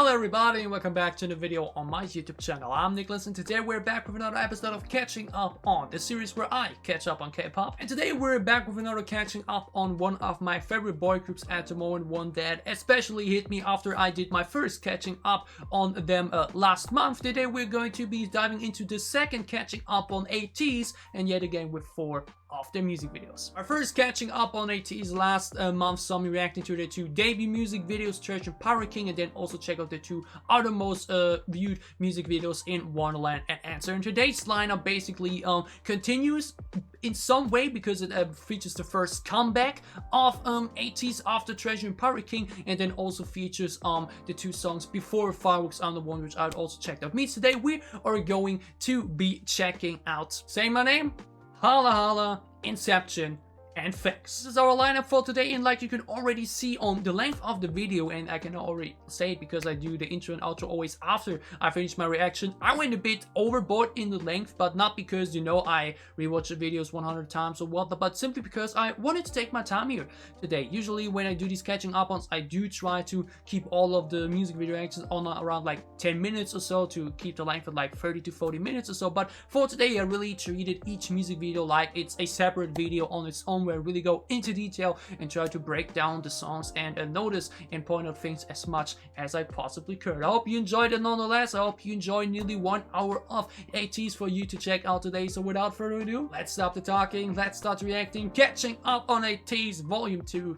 Hello everybody and welcome back to another video on my YouTube channel. I'm Nicholas and today we're back with another episode of Catching Up On, the series where I catch up on K-pop. And today we're back with another catching up on one of my favorite boy groups at the moment, one that especially hit me after I did my first catching up on them last month. Today we're going to be diving into the second catching up on ATEEZ, and yet again with 4 of their music videos. Our first catching up on ATEEZ last month saw me reacting to their 2 debut music videos, Treasure and Pirate King, and then also check out the 2 other most viewed music videos in Wonderland and Answer. And today's lineup basically continues in some way because it features the first comeback of ATEEZ after Treasure and Pirate King, and then also features the 2 songs before Fireworks on the One, which I'd also checked out. Me today we are going to be checking out, say my name, HALA HALA, INCEPTION, and THANXX. This is our lineup for today, and like you can already see on the length of the video, and I can already say it because I do the intro and outro always after I finish my reaction, I went a bit overboard in the length, but not because, you know, I rewatch the videos 100 times or whatnot, but simply because I wanted to take my time here today. Usually when I do these catching up ons, I do try to keep all of the music video reactions on around like 10 minutes or so to keep the length at like 30 to 40 minutes or so, but for today I really treated each music video like it's a separate video on its own, where I really go into detail and try to break down the songs and notice and point out things as much as I possibly could. I hope you enjoyed it nonetheless. I hope you enjoyed nearly 1 hour of ATEEZ for you to check out today. So without further ado, let's stop the talking, let's start reacting. Catching Up on ATEEZ Volume 2.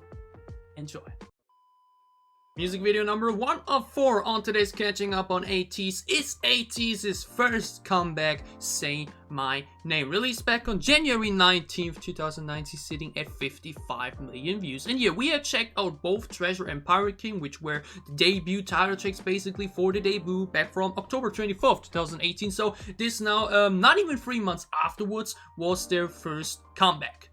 Enjoy. Music video number 1 of 4 on today's Catching Up on ATEEZ is ATEEZ's first comeback, Say My Name. Released back on January 19th, 2019, sitting at 55 million views. And yeah, we have checked out both Treasure and Pirate King, which were the debut title tracks basically for the debut back from October 24th, 2018. So this now, not even 3 months afterwards, was their first comeback.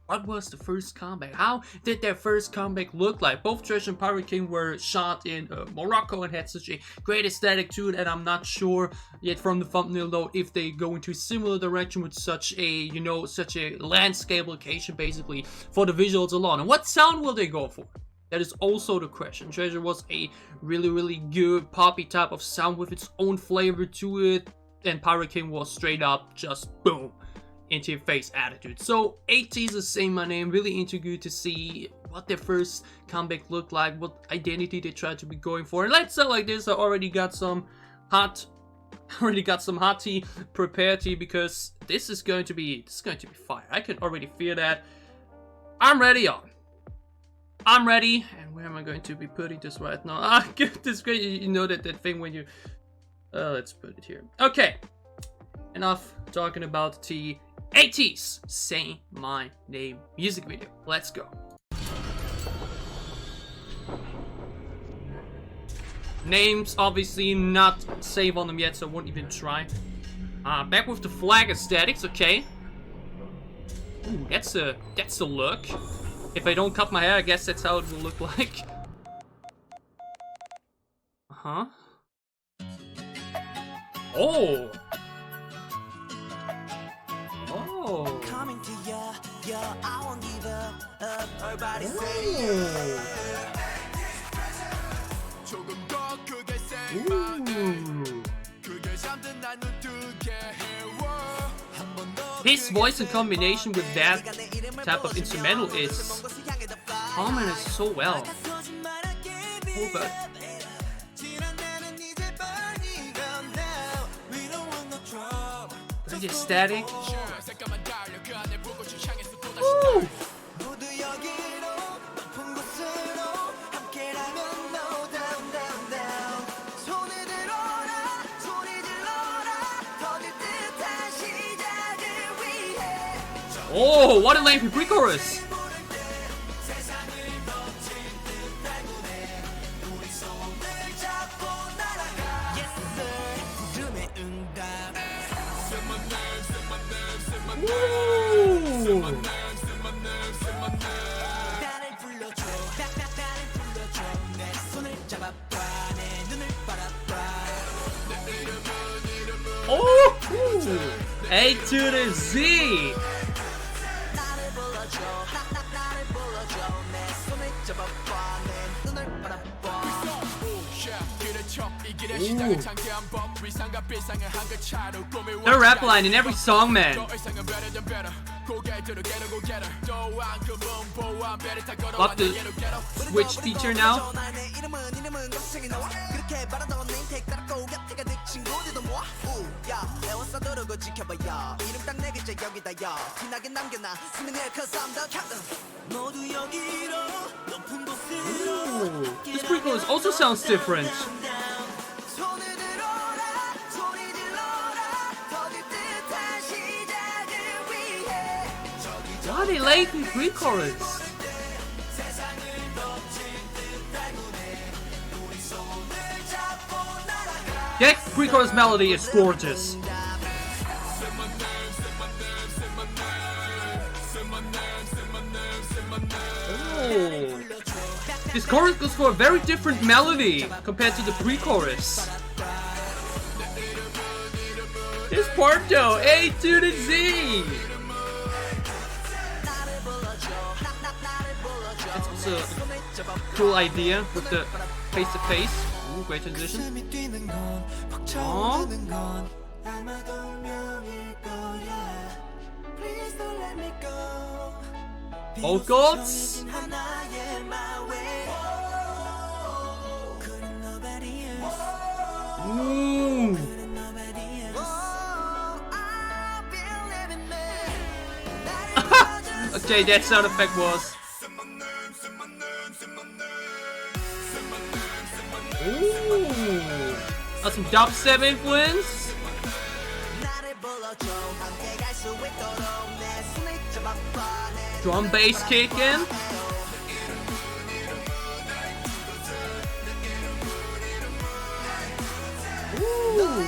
What was the first comeback? How did their first comeback look like? Both Treasure and Pirate King were shot in Morocco and had such a great aesthetic to it, and I'm not sure yet from the thumbnail though if they go into a similar direction with such a, you know, such a landscape location basically for the visuals alone. And what sound will they go for? That is also the question. Treasure was a really good poppy type of sound with its own flavor to it, and Pirate King was straight up just boom, into your face attitude. So ATEEZ is Say My Name, really intrigued to see what their first comeback looked like, what identity they tried to be going for. And let's say like this, I already got some hot tea prepared here, because this is going to be fire. I can already feel that. I'm ready. And where am I going to be putting this right now? Ah, this great. You know that thing when you let's put it here. Okay, enough talking about tea. ATEEZ Say My Name music video. Let's go. Names obviously not saved on them yet, so I won't even try. Back with the flag aesthetics, okay. Ooh, that's a look. If I don't cut my hair, I guess that's how it will look like. Uh-huh. Oh! Coming to ya, I won't give up. Everybody say his voice in combination with that type of instrumental is harmonized so well. Oh, but very static. Woo! Oh, what a lengthy pre-chorus! Woo! Oh! A to the Z! The rap line in every song, man. Love the switch feature now. Ooh, this pre-chorus also sounds different. Why are they late in pre-chorus? That pre-chorus melody is gorgeous. Oh. This chorus goes for a very different melody compared to the pre-chorus. This part though, A to the Z. It's also a cool idea with the face-to-face. Ooh, great transition. Aww. Vocals. Ooh. Okay, that sound effect was. Ooh. That's some dubstep influence. Drum bass kick in. Ooh.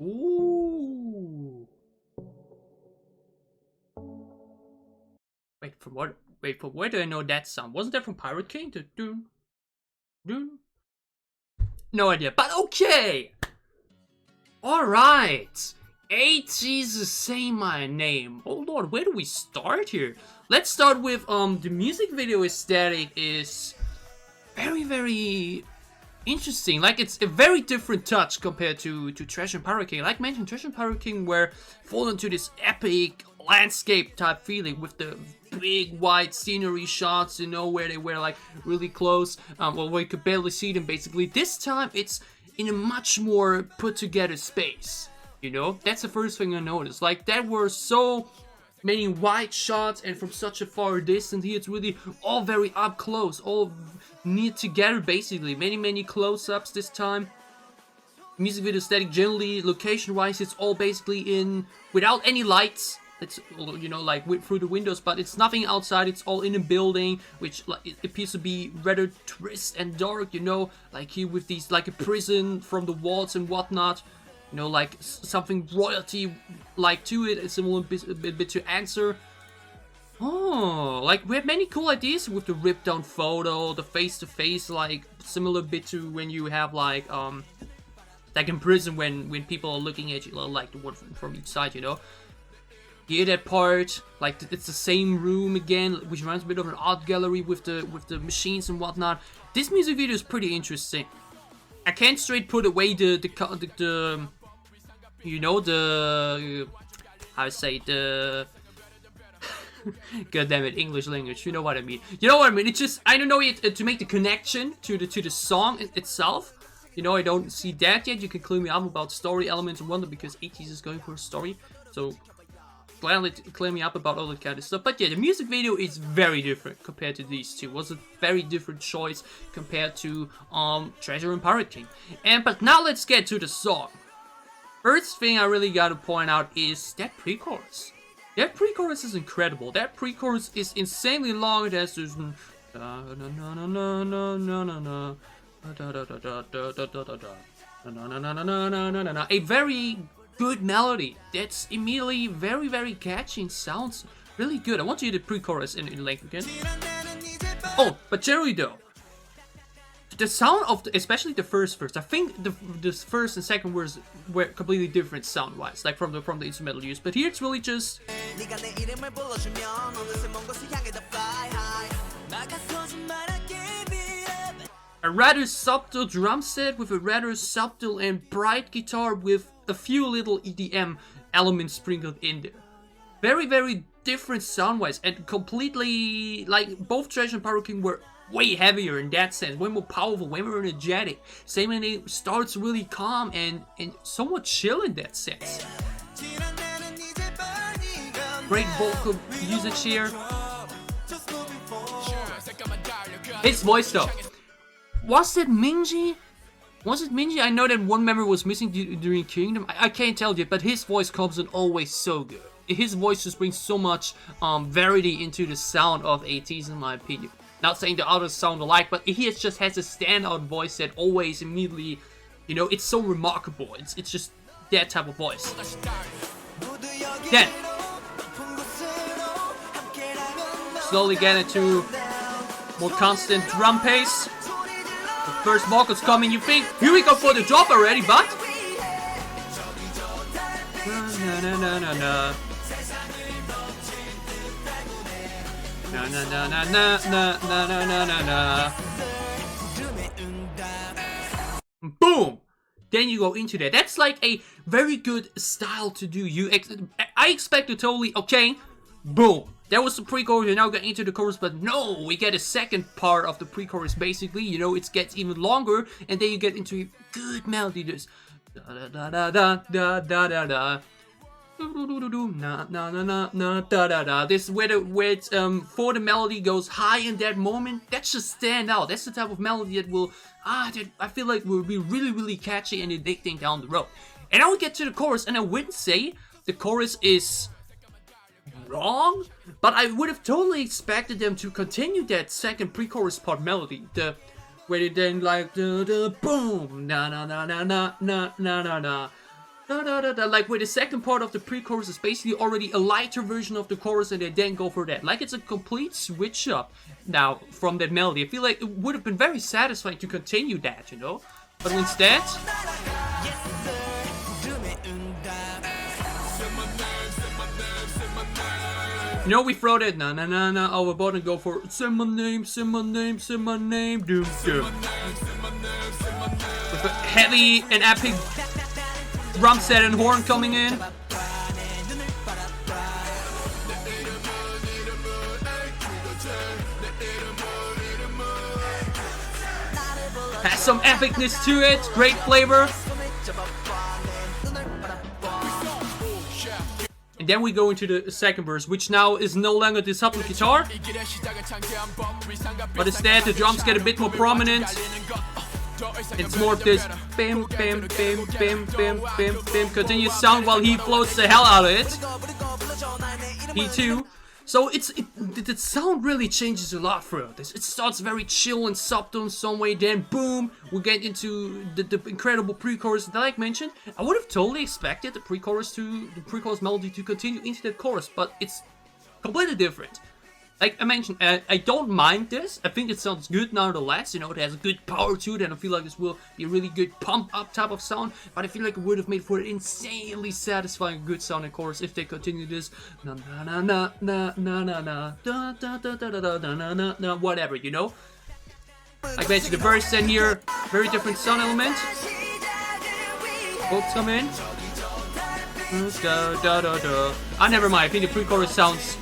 Ooh. Wait, from what? Wait, from where do I know that sound? Wasn't that from Pirate King? Doon, doon. No idea, but okay. All right. ATEEZ is saying my name. Hold on, where do we start here? Let's start with the music video aesthetic is very interesting. Like, it's a very different touch compared to Treasure and Pirate King. Like mentioned, Treasure and Pirate King were fall into this epic landscape type feeling with the big wide scenery shots, you know, where they were like really close, well, where you could barely see them basically. This time it's in a much more put together space, you know. That's the first thing I noticed. Like, there were so many wide shots and from such a far distance. Here it's really all very up close, all near together basically. Many close-ups this time. Music video aesthetic generally, location wise, it's all basically in without any lights. It's, you know, like through the windows, but it's nothing outside. It's all in a building, which like, it appears to be rather trist and dark, you know, like here with these, like a prison from the walls and whatnot, you know, like something royalty like to it. It's a little bit to answer. Oh, like we have many cool ideas with the ripped down photo, the face-to-face, like similar bit to when you have like in prison when people are looking at you, like the one from each side, you know. Here that part, like it's the same room again, which reminds me a bit of an art gallery with the machines and whatnot. This music video is pretty interesting. I can't straight put away the you know, the how to say, the god damn it, English language, you know what I mean. You know what I mean? It's just, I don't know yet to make the connection to the song itself. You know, I don't see that yet. You can clear me up about story elements and wonder because ATEEZ is going for a story. So gladly clear me up about all that kind of stuff. But yeah, the music video is very different compared to these two. It was a very different choice compared to Treasure and Pirate King. But now let's get to the song. First thing I really gotta point out is that pre-chorus. That pre-chorus is incredible. That pre-chorus is insanely long. It has this a very good melody that's immediately very catchy and sounds really good. I want to hear the pre-chorus in length again. Oh, but generally though, the sound of especially the first verse, I think the first and second verse were completely different sound-wise, like from the instrumental use. But here it's really just 네가 내 이름을 불러주면 어느새 먼 곳을 향해 더 fly high 막아서지 말할게 beat up. A rather subtle drum set with a rather subtle and bright guitar with a few little EDM elements sprinkled in there. Very, very different sound-wise and completely, like, both Trash and Pyro King were way heavier in that sense, way more powerful, way more energetic. Same name starts really calm and somewhat chill in that sense. Great vocal usage here. His voice though. Was it Minji? Was it Minji? I know that one member was missing during Kingdom. I can't tell yet, but his voice comes in always so good. His voice just brings so much variety into the sound of ATEEZ in my opinion. Not saying the others sound alike, but he just has a standout voice that always immediately, you know, it's so remarkable. It's just that type of voice. Then, slowly get into more constant drum pace. The first vocals coming, you think, here we go for the drop already, but... Na na na na na. Na na na na na na na na na na. Boom! Then you go into that. That's like a very good style to do. I expected totally, okay, boom. That was the pre-chorus, you now get into the chorus, but no, we get a second part of the pre-chorus basically, you know, it gets even longer, and then you get into a good melody, this da da da da da da da da. Na na na na na da da da. This where it's for the melody goes high in that moment. That just stand out. That's the type of melody that will that I feel like will be really, really catchy and addicting down the road. And I would get to the chorus, and I wouldn't say the chorus is wrong, but I would have totally expected them to continue that second pre-chorus part melody, where they then like the boom na na na na na na na na na. Da, da, da, da, like where the second part of the pre-chorus is basically already a lighter version of the chorus and they then go for that. Like it's a complete switch up now from that melody. I feel like it would have been very satisfying to continue that, you know? But instead... You know, we throw that na na na na overboard and go for say my name, say my name, say my name, doom doom. With a heavy and epic drum set and horn coming in. Has some epicness to it, great flavor. And then we go into the second verse, which now is no longer the subtle guitar, but instead the drums get a bit more prominent. It's more of this bam bam bam bam bam bam bam continuous sound while he floats the hell out of it. He too. So the sound really changes a lot throughout this. It starts very chill and subtle in some way, then boom, we get into the incredible pre-chorus that I mentioned. I would have totally expected the pre-chorus melody to continue into that chorus, but it's completely different. Like I mentioned, I don't mind this. I think it sounds good nonetheless. You know, it has a good power to it, and I feel like this will be a really good pump-up type of sound. But I feel like it would have made for an insanely satisfying, good sounding chorus if they continue this na na na na na na na da da da da da da na na na whatever, you know. Like I mentioned, the verse in here, very different sound element. Vocals come in. Da da da da. Never mind. I think the pre-chorus sounds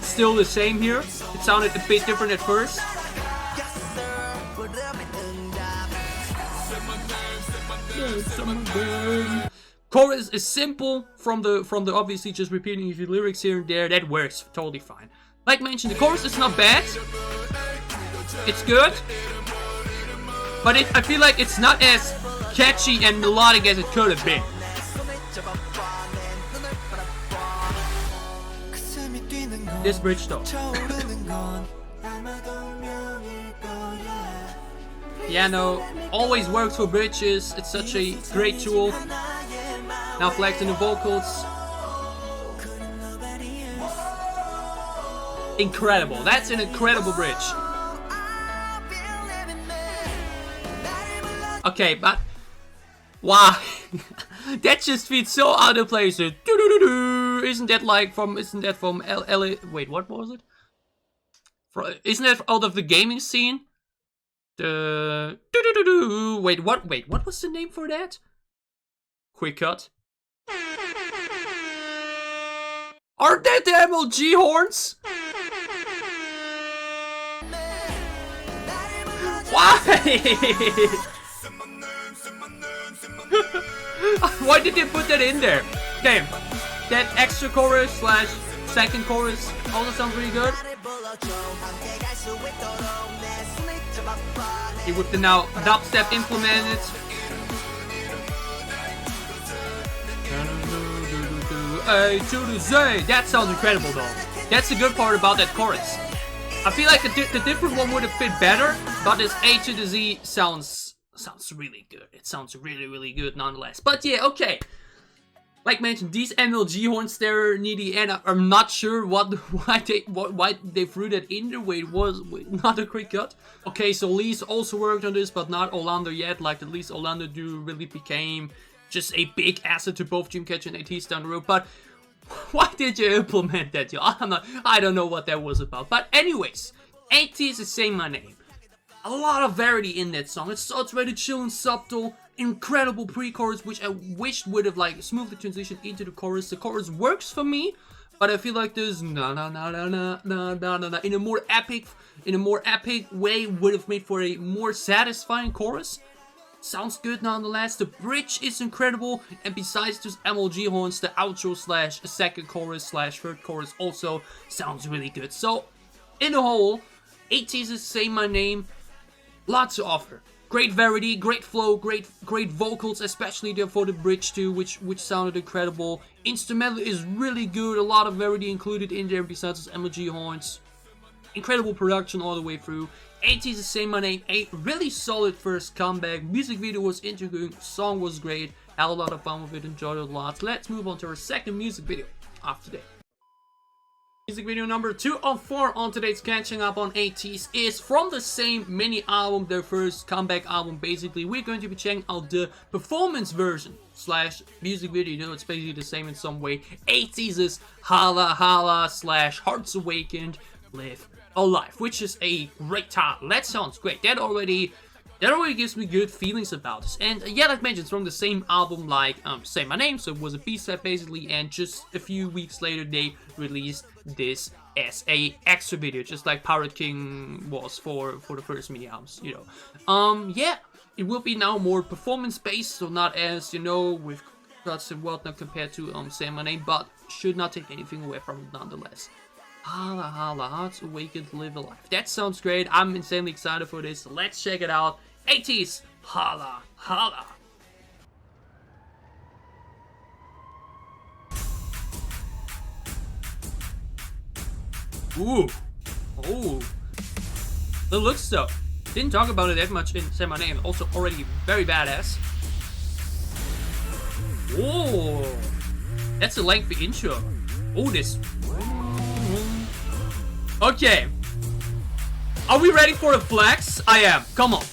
still the same here. It sounded a bit different at first. Chorus is simple from the obviously just repeating a few lyrics here and there. That works totally fine. Like mentioned, the chorus is not bad. It's good, but I feel like it's not as catchy and melodic as it could have been. This bridge though. Piano always works for bridges. It's such a great tool. Now flexing the vocals. Incredible. That's an incredible bridge. Okay, but wow. That just feels so out of place. sure isn't that like from LA? Wait, what was it? Isn't that out of the gaming scene? The wait, what was the name for that? Quick cut. Are that the MLG horns? Why? Why did they put that in there? Okay, that extra chorus slash second chorus also sounds really good. With the now dubstep implemented. A to the Z. That sounds incredible though. That's the good part about that chorus. I feel like the different one would have fit better, but this A to the Z sounds really good. It sounds really good nonetheless. But yeah, okay. Like mentioned, these MLG horns, they're needy, and I'm not sure why they threw that in there. Wait, it was not a quick cut. Okay, so Lee's also worked on this, but not Orlando yet. Like, at least Orlando really became just a big asset to both Dreamcatcher and ATEEZ down the road. But why did you implement that, yo? I don't know what that was about. But anyways, ATEEZ is saying my name. A lot of variety in that song. It's very chill and subtle. Incredible pre-chorus, which I wished would have like smoothed the transition into the chorus. The chorus works for me, but I feel like this in a more epic way would have made for a more satisfying chorus. Sounds good nonetheless. The bridge is incredible, and besides just MLG horns, the outro slash second chorus slash third chorus also sounds really good. So in the whole, ATEEZ is saying my name. Lots to offer. Great variety, great flow, great vocals, especially there for the bridge too, which sounded incredible. Instrumental is really good, a lot of variety included in there besides those MLG horns. Incredible production all the way through. ATEEZ is saying my name, a really solid first comeback. Music video was intriguing, song was great, had a lot of fun with it, enjoyed it a lot. Let's move on to our second music video of today. Music video number 2 of 4 on today's catching up on ATEEZ is from the same mini album, their first comeback album basically. We're going to be checking out the performance version slash music video. You know, it's basically the same in some way. ATEEZ's Hala Hala slash Hearts Awakened Live Alive, which is a great title. That sounds great. That already gives me good feelings about this. And yeah, like mentioned, it's from the same album like Say My Name, so it was a B-side basically, and just a few weeks later they released this as a extra video, just like Pirate King was for the first mini albums, you know. Yeah, it will be now more performance based, so not as, you know, with cuts and whatnot compared to Say My Name, but should not take anything away from it nonetheless. Hala Hala, Hearts Awakened, Live Alive. That sounds great. I'm insanely excited for this. Let's check it out. ATEEZ, Hala Hala. Ooh. Oh. The looks though. Didn't talk about it that much in Say My Name. Also already very badass. Oh. That's a lengthy intro. Oh, this. Okay. Are we ready for a flex? I am. Come on.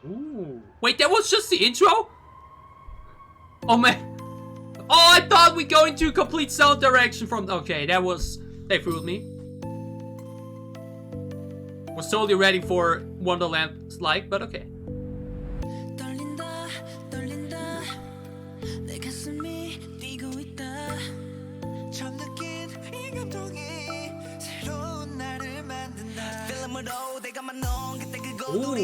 Ooh. Wait, that was just the intro? Oh man. Oh, I thought we go into complete sound direction from... Okay, that was... They fooled me. Was totally ready for Wonderland's like, but okay. Ooh.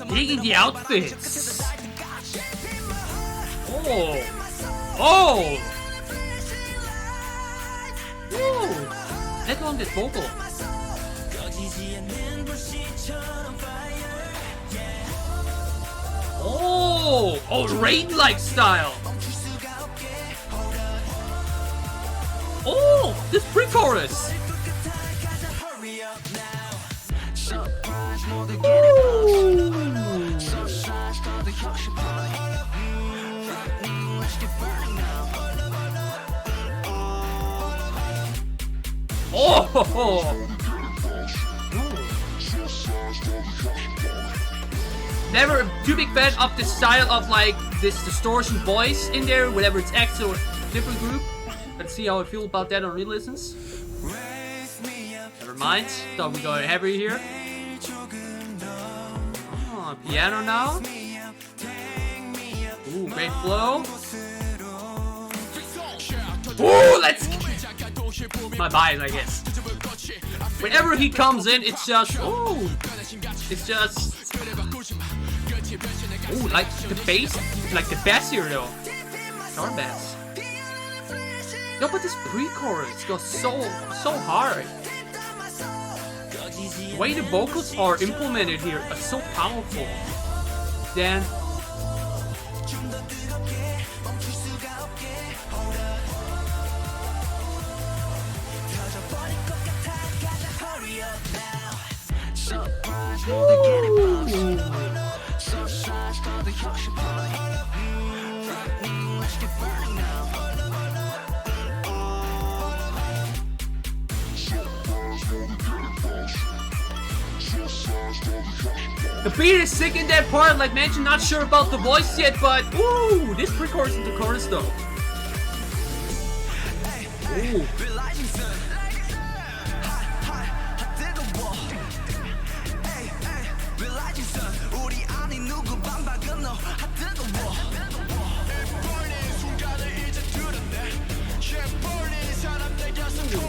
Digging the outfits. Oh. Oh. Ooh. That one gets vocal. Oh. Oh, raid-like style. Oh, this pre-chorus. Oh. never a too big fan of the style of like this distortion voice in there, whether it's X or different group. Let's see how I feel about that on re-listens. Never mind. Thought we go heavy here. Oh, piano now. Ooh, great flow. Ooh, let's. My bias, I guess. Whenever he comes in, it's just. Ooh. It's just. Ooh, like the bass. Like the bass here, though. Star bass. No, but this pre-chorus goes so hard. The way the vocals are implemented here are so powerful. Then. The beat is sick in that part, like mentioned, not sure about the voice yet, but ooh, this pre-chorus into chorus though. Ooh.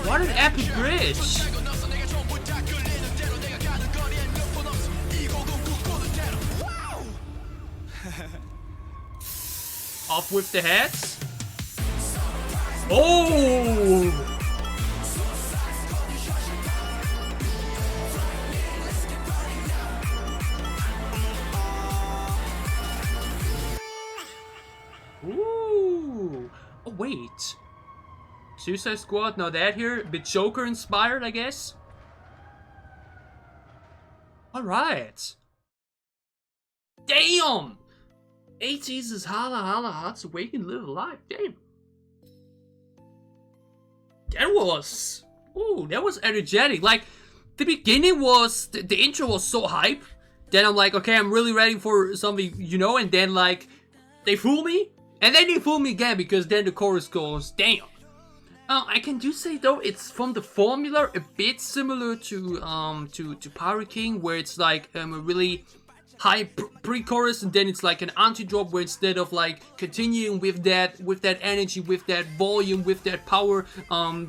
What an epic bridge! Off with the heads. Oh! Ooh! Oh wait. Suicide Squad, now that here, a bit Joker inspired, I guess. Alright. Damn! ATEEZ is HALA HALA Hearts Awaken Live Alive. Damn. That was... Ooh, that was energetic. Like, the beginning was... The intro was so hype. Then I'm like, okay, I'm really ready for something, you know, and then like... They fool me. And then they fool me again, because then the chorus goes, damn. I can do say though, it's from the formula a bit similar to Pirate King, where it's like a really high pre-chorus and then it's like an anti-drop, where instead of like continuing with that energy, with that volume, with that power,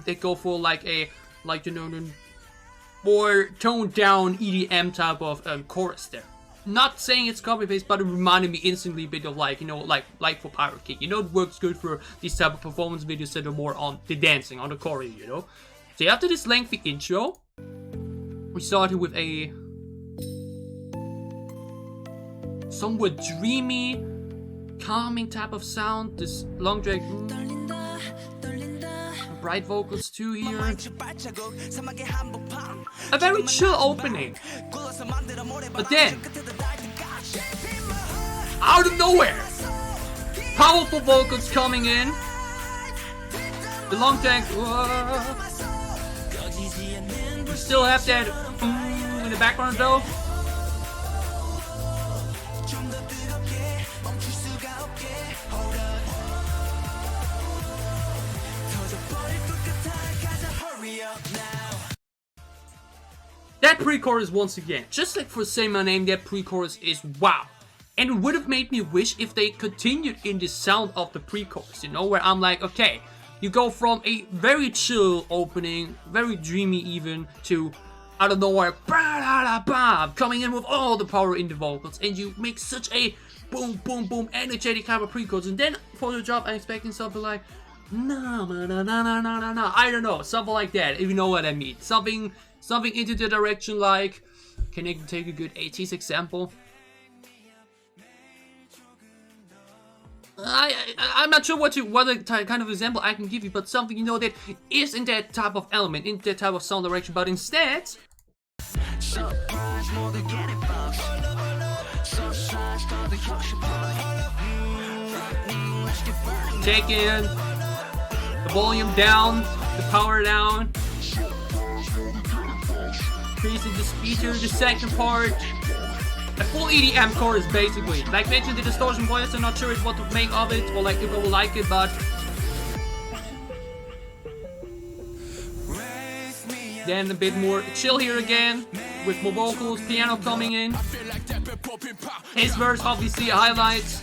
they go for like a you know, more toned down EDM type of chorus there. Not saying it's copy-paste, but it reminded me instantly a bit of like, you know, like for Pirate King. You know, it works good for these type of performance videos that are more on the dancing, on the choreo, you know. So after this lengthy intro, we started with a somewhat dreamy, calming type of sound. This long drag, bright vocals too here. A very chill opening. But then, out of nowhere, powerful vocals coming in. The long drag. We still have that in the background though. That pre-chorus once again, just like for Say My Name, that pre-chorus is wow. And it would have made me wish if they continued in the sound of the pre-chorus, you know, where I'm like, okay, you go from a very chill opening, very dreamy even, to out of nowhere, coming in with all the power in the vocals, and you make such a boom, boom, boom, energetic type of pre-chorus, and then for the drop, I'm expecting something like, no, I don't know, something like that, if you know what I mean. Something into the direction like, can I take a good ATEEZ example? I'm not sure what kind of example I can give you, but something, you know, that is in that type of element, in that type of sound direction, but instead... taking the volume down, the power down, increasing the speed to the second part, a full EDM chorus basically. Like mentioned, the distortion voice, I'm not sure what to make of it or like if I will like it, but then a bit more chill here again with more vocals, piano coming in. His verse obviously highlights.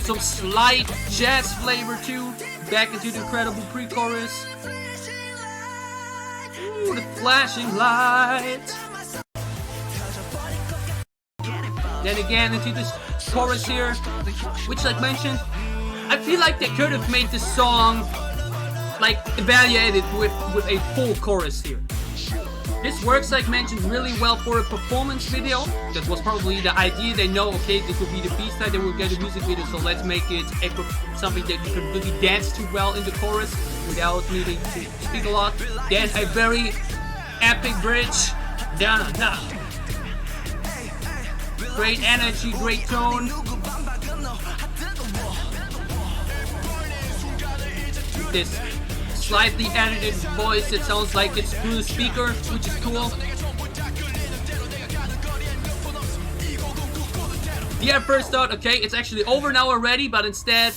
Some slight jazz flavor too. Back into the incredible pre-chorus. Ooh, the flashing lights. Then again into this chorus here, which like mentioned, I feel like they could have made this song like evaluated with a full chorus here. This works, like mentioned, really well for a performance video. That was probably the idea. They know, okay, this will be the B-side, they will get a music video, so let's make it something that you can really dance to well in the chorus without needing to speak a lot. Then a very epic bridge. Great energy, great tone. This slightly edited voice, it sounds like it's through the speaker, which is cool. Yeah, at first thought, okay, it's actually over now already, but instead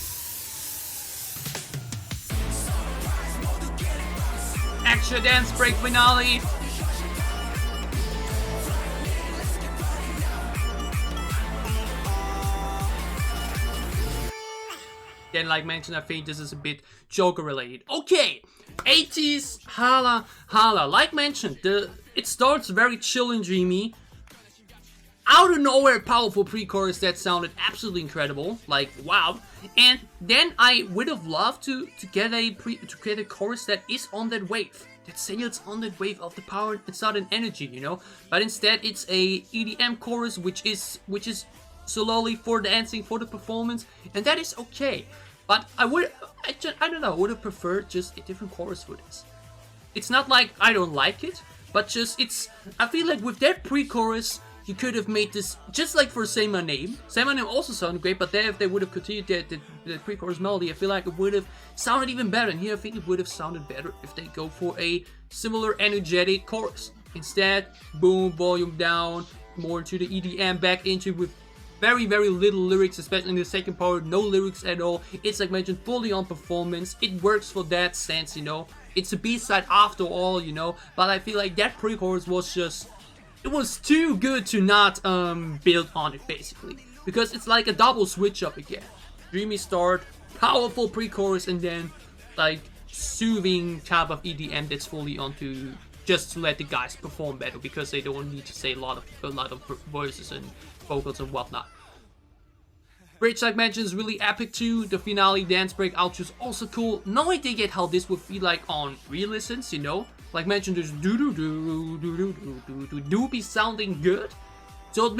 extra dance break finale. Then, like mentioned, I think this is a bit Joker related. Okay, ATEEZ Hala Hala. Like mentioned, it starts very chill and dreamy. Out of nowhere, powerful pre-chorus that sounded absolutely incredible. Like, wow. And then I would have loved to get a chorus that is on that wave. That sails on that wave of the power and sudden energy, you know. But instead, it's a EDM chorus, which is solely for dancing, for the performance, and that is okay. But I don't know, I would have preferred just a different chorus for this. It's not like I don't like it, but just I feel like with that pre-chorus, you could have made this just like for Say My Name. Say My Name also sounded great, but there if they would have continued the pre-chorus melody, I feel like it would have sounded even better. And here I think it would have sounded better if they go for a similar energetic chorus. Instead, boom, volume down, more into the EDM, back into with very, very little lyrics, especially in the second part, no lyrics at all. It's like mentioned, fully on performance. It works for that sense, you know. It's a B-side after all, you know. But I feel like that pre-chorus was just, it was too good to not build on it, basically. Because it's like a double switch up again. Dreamy start, powerful pre-chorus, and then like soothing type of EDM that's fully onto just to let the guys perform better, because they don't need to say a lot of voices and vocals and whatnot. Bridge, like mentioned, is really epic too. The finale dance break outro is also cool. No idea yet how this would feel like on re-listens, you know. Like mentioned, there's do be sounding good. So it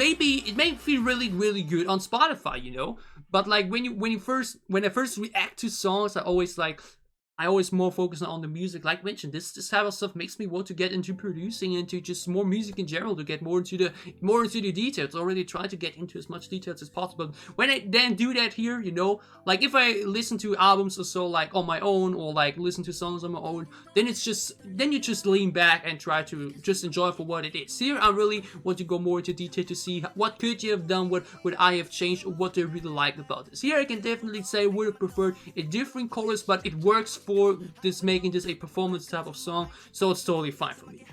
may feel really, really good on Spotify, you know. But like when I first react to songs, I always more focus on the music. Like mentioned, this type of stuff makes me want to get into producing, into just more music in general, to get more into the details. Already try to get into as much details as possible. When I then do that here, you know, like if I listen to albums or so like on my own, or like listen to songs on my own, then you just lean back and try to just enjoy for what it is. Here I really want to go more into detail to see what could you have done, what would I have changed, or what do I really like about this. Here I can definitely say I would have preferred a different chorus, but it works for this, making this a performance type of song, so it's totally fine for me.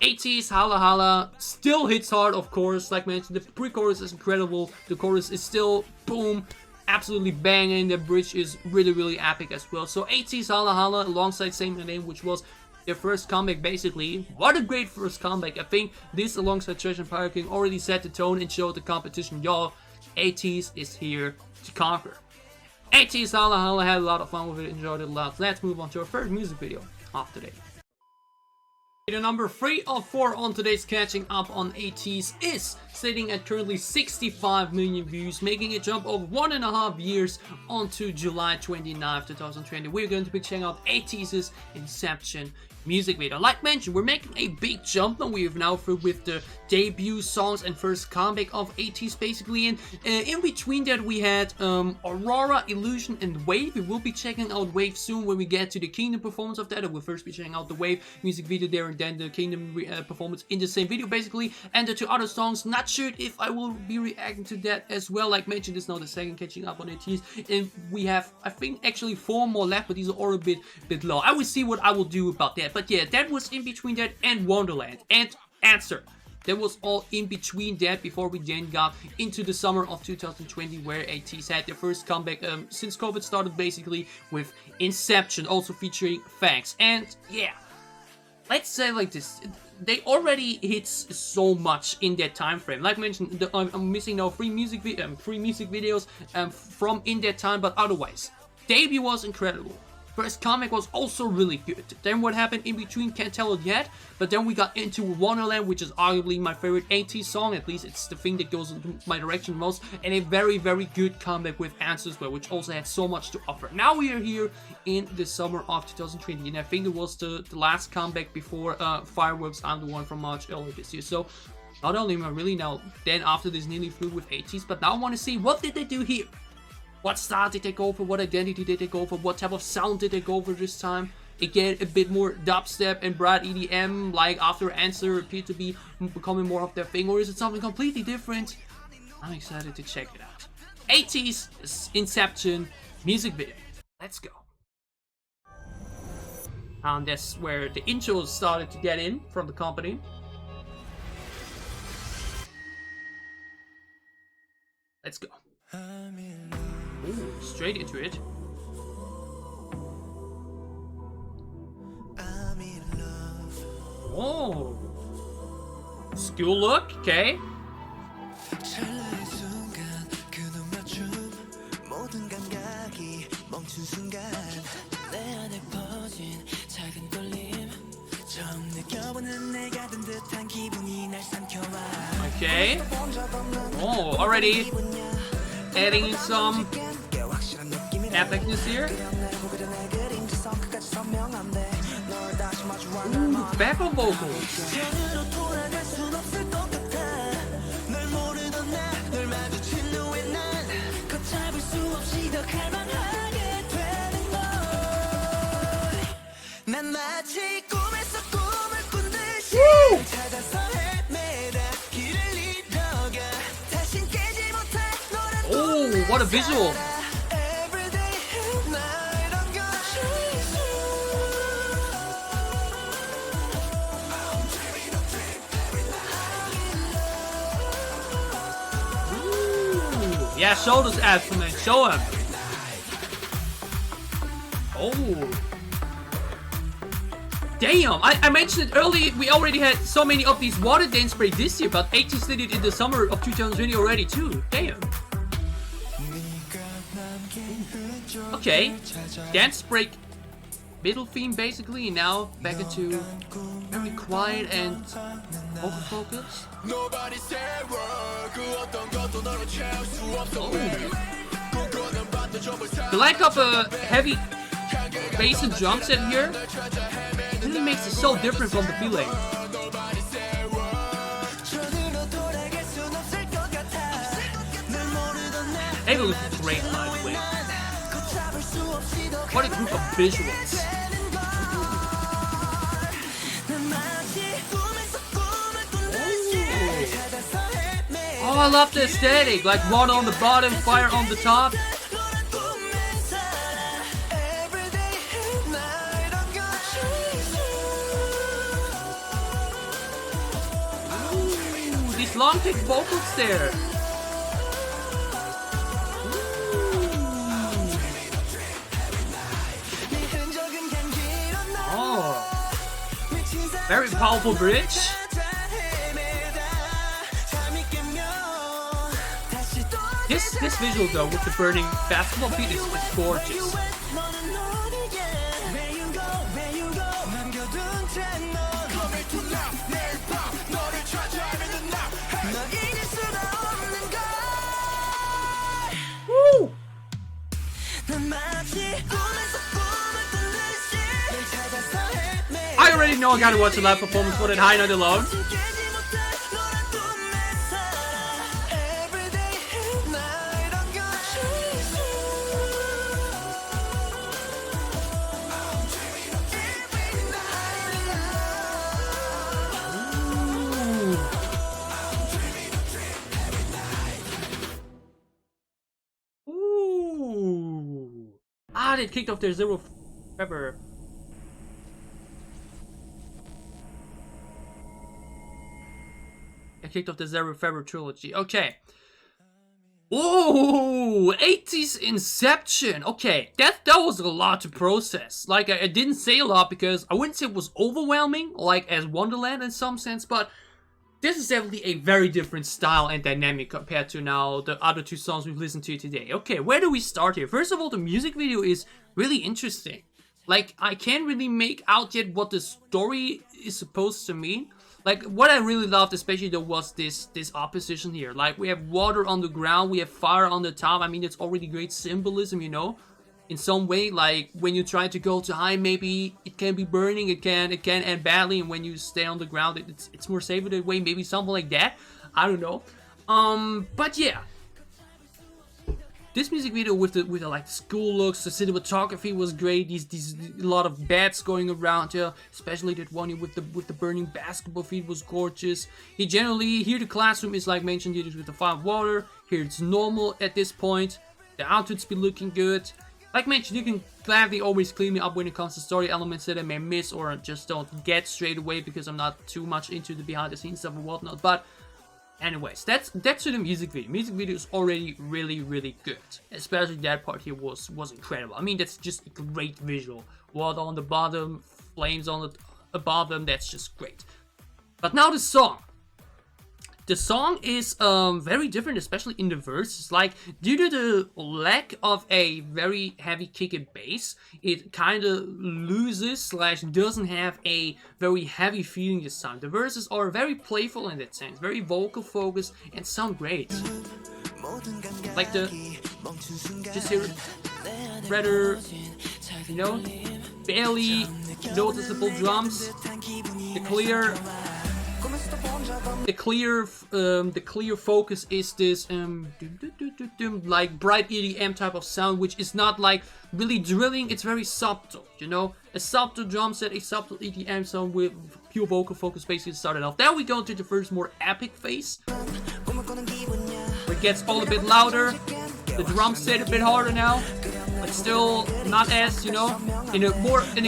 ATEEZ Hala Hala still hits hard, of course. Like mentioned, the pre-chorus is incredible, the chorus is still boom, absolutely banging, the bridge is really, really epic as well. So ATEEZ Hala Hala alongside Say My Name, which was their first comeback basically. What a great first comeback. I think this alongside Church and Power King already set the tone and showed the competition, y'all, ATEEZ is here to conquer. ATEEZ Hala Hala, had a lot of fun with it, enjoyed it a lot. Let's move on to our first music video of today. The number 3 of 4 on today's catching up on ATEEZ is sitting at currently 65 million views, making a jump of 1.5 years onto July 29th, 2020. We're going to be checking out ATEEZ's Inception music video. Like mentioned, we're making a big jump now. We have now through with the debut songs and first comeback of ATEEZ basically, and in between that we had Aurora, Illusion, and Wave. We will be checking out Wave soon when we get to the Kingdom performance of that. We'll first be checking out the Wave music video there and then the Kingdom performance in the same video basically. And the two other songs, not sure if I will be reacting to that as well. Like mentioned, this is now the second catching up on ATEEZ, and we have, I think, actually 4 more left, but these are all a bit low. I will see what I will do about that. But yeah, that was in between that and Wonderland and Answer. That was all in between that before we then got into the summer of 2020, where ATEEZ had their first comeback since COVID started basically, with Inception, also featuring THANXX. And yeah, let's say like this, they already hit so much in that time frame. Like mentioned, I'm missing now 3 music videos from in that time, but otherwise, debut was incredible. First comic was also really good. Then what happened in between, can't tell it yet. But then we got into Wonderland, which is arguably my favorite ATEEZ song. At least it's the thing that goes into my direction most. And a very, very good comeback with Answer as well, which also had so much to offer. Now we are here in the summer of 2020. And I think it was the last comeback before Fireworks. I'm the one from March earlier this year. So not only am I really now then after this nearly through with ATEEZ, but now I want to see what did they do here. What style did they go for? What identity did they go for? What type of sound did they go for this time? Again, a bit more dubstep and broad EDM, like after Answer appeared to be becoming more of their thing, or is it something completely different? I'm excited to check it out. ATEEZ Inception music video. Let's go. And that's where the intros started to get in from the company. Let's go. Ooh, straight into it. Oh, school look, okay. Okay. Oh, already adding in some epicness here. Ooh, backup vocals. Woo! Oh, what a visual. Yeah, show those ads, man. Show him. Oh. Damn, I mentioned it earlier, we already had so many of these water dance breaks this year, but ATEEZ did it in the summer of 2020 already too. Damn. Okay, dance break middle theme basically, and now back into very quiet and vocal focus. Oh. The lack of a heavy bass and drum set here really makes it so different from the feeling. They look great, by the way. What a group of visuals. Oh, I love the aesthetic. Like water on the bottom, fire on the top. Ooh, these long thick vocals there. Very powerful bridge. This visual though with the burning basketball beat is gorgeous. Woo! I already know I gotta watch a live performance for that high note alone. Ooh. Ah, they kicked off their Zero Fever. They kicked off the Zero Fever trilogy. Okay. Oh, ATEEZ Inception. Okay, that was a lot to process. Like, I didn't say a lot because I wouldn't say it was overwhelming, like as Wonderland in some sense, but this is definitely a very different style and dynamic compared to now the other two songs we've listened to today. Okay, where do we start here? First of all, the music video is really interesting. Like, I can't really make out yet what the story is supposed to mean. Like, what I really loved especially though was this opposition here. Like, we have water on the ground, we have fire on the top. I mean, it's already great symbolism, you know? In some way, like, when you try to go too high, maybe it can be burning, it can end badly, and when you stay on the ground, it's more safer that way, maybe something like that. I don't know. But yeah. This music video with the like school looks, the cinematography was great. These a lot of bats going around here, especially that one with the burning basketball feet was gorgeous. Here the classroom is like mentioned here with the fire water. Here it's normal at this point. The outfits be looking good. Like mentioned, you can gladly always clean me up when it comes to story elements that I may miss or just don't get straight away because I'm not too much into the behind the scenes stuff and whatnot. But anyways, that's to the music video. Music video is already really good. Especially that part here was incredible. I mean, that's just a great visual. Water on the bottom, flames on the above them, that's just great. But now the song. The song is very different, especially in the verses. Like, due to the lack of a very heavy kick and bass, it kind of loses / doesn't have a very heavy feeling this time. The verses are very playful in that sense, very vocal focused, and sound great. Like just hear rather, you know, barely noticeable drums, the clear focus is this like bright EDM type of sound, which is not like really drilling. It's very subtle, you know, a subtle drum set, a subtle EDM sound with pure vocal focus basically started off. Then we go to the first more epic phase, where it gets all a bit louder. The drum set a bit harder now, but still not as, you know, in a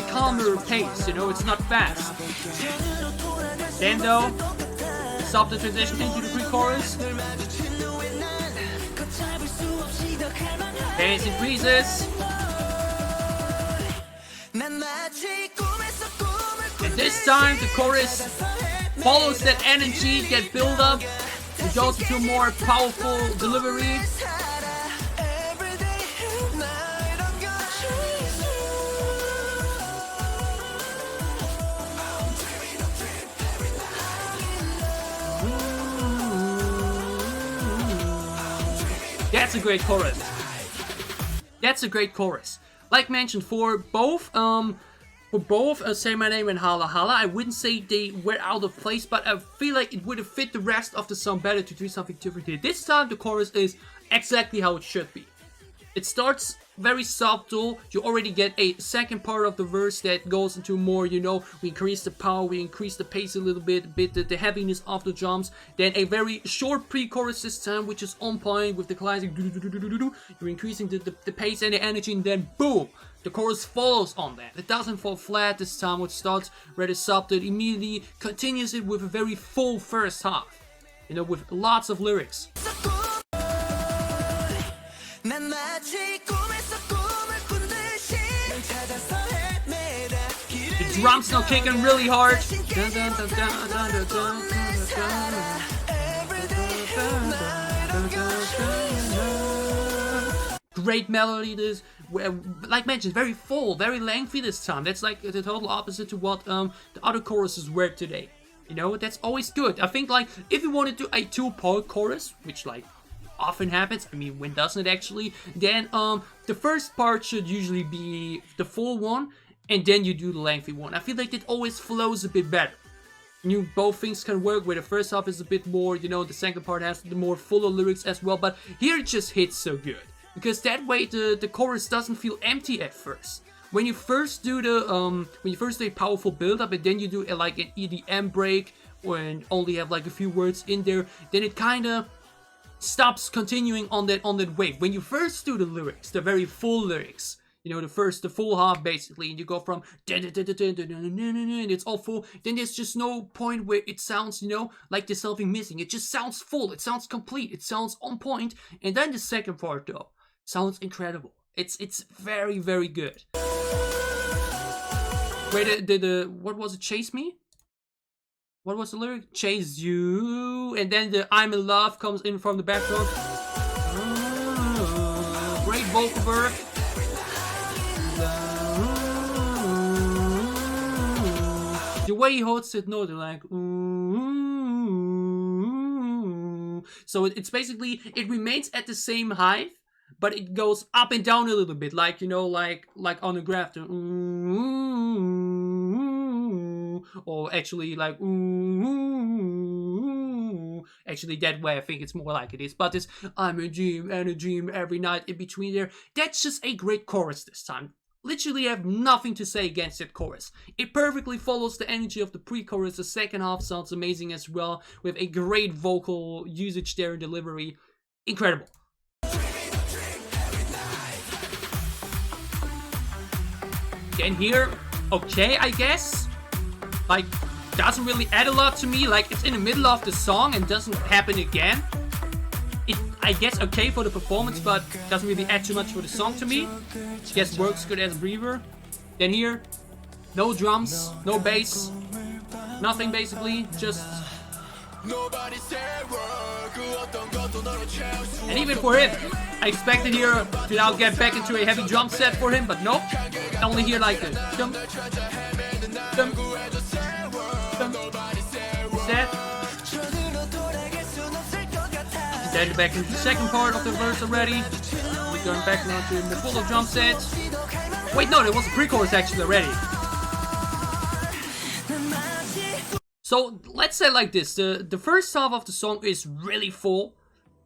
calmer pace, you know, it's not fast. Then though, stop the transition into the pre-chorus. Pace increases. And this time the chorus follows that energy, get build up. It goes into a more powerful delivery. That's a great chorus. That's a great chorus. Like mentioned, for both Say My Name and Hala Hala, I wouldn't say they were out of place, but I feel like it would have fit the rest of the song better to do something different here. This time the chorus is exactly how it should be. It starts very subtle. You already get a second part of the verse that goes into more, you know, we increase the power, we increase the pace a little bit, the heaviness of the drums. Then a very short pre-chorus this time, which is on point with the classic do-do-do-do-do-do. You're increasing the pace and the energy, and then boom, the chorus follows on that. It doesn't fall flat this time, which starts rather subtle. It immediately continues it with a very full first half, you know, with lots of lyrics. The drums now kicking really hard. Great melody. This, like mentioned, very full, very lengthy this time. That's like the total opposite to what the other choruses were today. You know, that's always good. I think like if you want to do a two-part chorus, which like often happens, I mean, when doesn't it actually, then the first part should usually be the full one, and then you do the lengthy one. I feel like it always flows a bit better. Both things can work, where the first half is a bit more, the second part has the more fuller lyrics as well, but here it just hits so good. Because that way the chorus doesn't feel empty at first. When you first do a powerful build-up and then you do like an EDM break, and only have like a few words in there, then it kinda stops continuing on that wave. When you first do the lyrics, the very full lyrics, the full half basically, and you go from and it's all full, then there's just no point where it sounds, like there's something missing. It just sounds full, it sounds complete, it sounds on point. And then the second part though sounds incredible. It's very, very good. Wait, what was it? Chase me? What was the lyric? Chase you. And then the I'm in love comes in from the background. Great vocal work. The way he holds it note, like so it's basically, it remains at the same height, but it goes up and down a little bit, like like on a graph, or actually like actually that way I think it's more like it is. But this I'm a dream and a dream every night in between there, that's just a great chorus this time. Literally have nothing to say against that chorus. It perfectly follows the energy of the pre-chorus. The second half sounds amazing as well, with a great vocal usage there and delivery. Incredible. And here, okay, I guess. Like, doesn't really add a lot to me. Like, it's in the middle of the song and doesn't happen again. I guess okay for the performance, but doesn't really add too much for the song to me. I guess works good as a breather. Then here, no drums, no bass, nothing basically, just... And even for him, I expected here to now get back into a heavy drum set for him, but nope. I only hear like a dum, dum, dum, set. Then back into the second part of the verse already. We're going back now to the full of drum sets. Wait, no, there was a pre-chorus actually already. So let's say like this: the first half of the song is really full.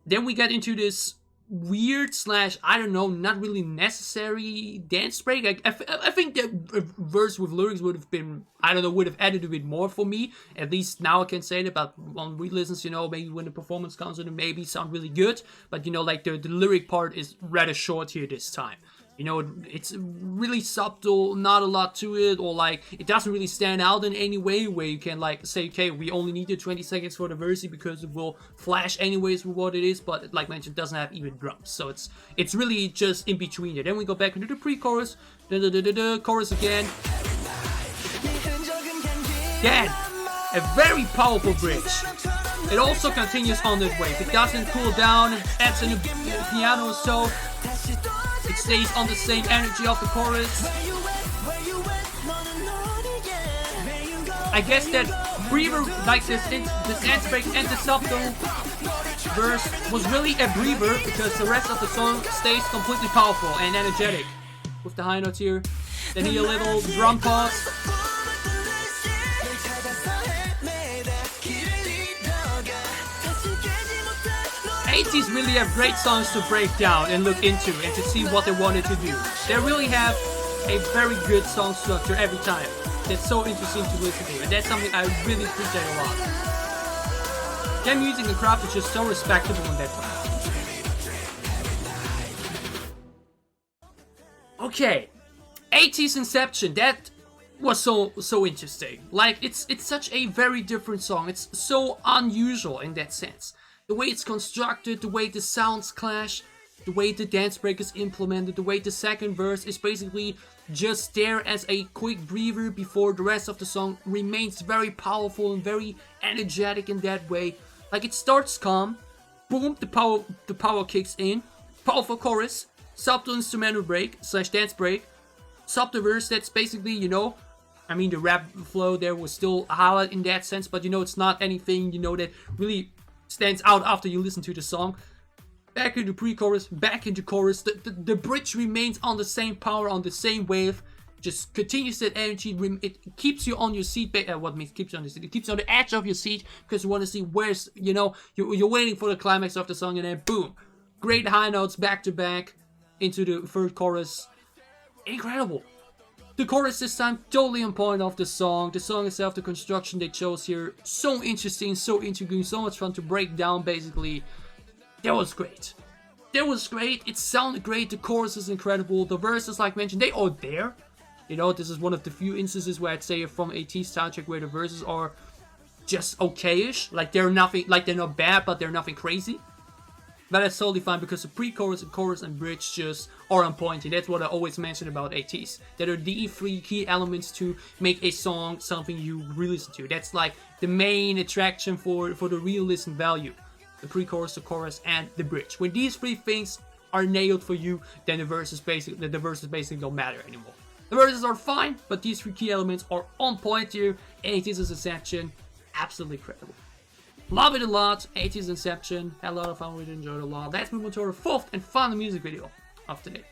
Then we get into this weird / I don't know, not really necessary dance break. I think the verse with lyrics would have been, I don't know, would have added a bit more for me. At least now I can say that. But on re-listens, maybe when the performance comes in, it maybe sound really good. But like the lyric part is rather short here this time. It's really subtle, not a lot to it, or like it doesn't really stand out in any way where you can like say, okay, we only needed 20 seconds for the verse because it will flash anyways with what it is. But like mentioned, it doesn't have even drums, so it's really just in between it. Then we go back into the pre-chorus, the chorus again. Again, a very powerful bridge. It also continues on that wave. It doesn't cool down. It adds in the piano, so it stays on the same energy of the chorus. I guess that breather, like this dance break and the subtle verse was really a breather, because the rest of the song stays completely powerful and energetic. With the high notes here. Then here a little drum pause. ATEEZ really have great songs to break down and look into and to see what they wanted to do. They really have a very good song structure every time. That's so interesting to listen to, and that's something I really appreciate a lot. Their music and craft is just so respectable on that one. Okay, ATEEZ Inception, that was so interesting. Like, it's such a very different song. It's so unusual in that sense. The way it's constructed, the way the sounds clash, the way the dance break is implemented, the way the second verse is basically just there as a quick breather before the rest of the song remains very powerful and very energetic in that way. Like, it starts calm, boom, the power kicks in, powerful chorus, subtle instrumental break / dance break, subtle verse that's basically, I mean, the rap flow there was still HALA in that sense, but it's not anything, that really stands out after you listen to the song. Back into pre-chorus, back into chorus. The bridge remains on the same power, on the same wave. just continues that energy. It keeps you on your seat. What means keeps you on your seat? It keeps you on the edge of your seat because you want to see where's, you know, you're waiting for the climax of the song, and then boom, great high notes back to back into the third chorus. Incredible. The chorus this time totally on point of the song. The song itself, the construction they chose here, so interesting, so intriguing, so much fun to break down. Basically, that was great. That was great. It sounded great. The chorus is incredible. The verses, like mentioned, they are there. You know, this is one of the few instances where I'd say from ATEEZ soundtrack where the verses are just okay-ish. Like they're nothing, like they're not bad, but they're nothing crazy. But that's totally fine because the pre-chorus and chorus and bridge just are on point. And that's what I always mention about ATEEZ. That are the three key elements to make a song something you really listen to. That's like the main attraction for the real listen value. The pre-chorus, the chorus, and the bridge. When these three things are nailed for you, then the verses basically don't matter anymore. The verses are fine, but these three key elements are on point here. ATEEZ Inception, absolutely incredible. Love it a lot. ATEEZ Inception, had a lot of fun with it, enjoyed it a lot. Let's move on to our fourth and final music video of today.